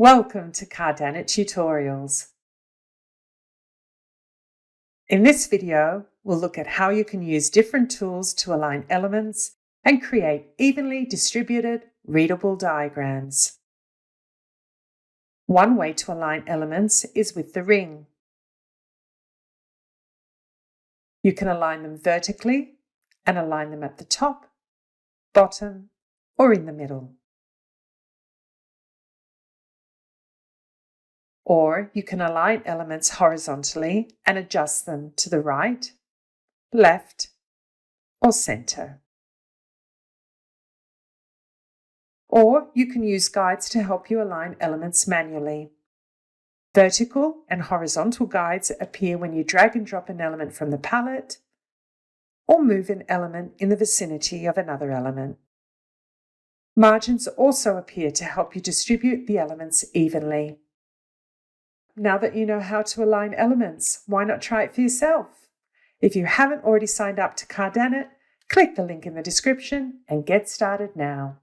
Welcome to Cardanit Tutorials. In this video, we'll look at how you can use different tools to align elements and create evenly distributed, readable diagrams. One way to align elements is with the ring. You can align them vertically and align them at the top, bottom, or in the middle. Or you can align elements horizontally and adjust them to the right, left, or center. Or you can use guides to help you align elements manually. Vertical and horizontal guides appear when you drag and drop an element from the palette or move an element in the vicinity of another element. Margins also appear to help you distribute the elements evenly. Now that you know how to align elements, why not try it for yourself? If you haven't already signed up to Cardanit, click the link in the description and get started now.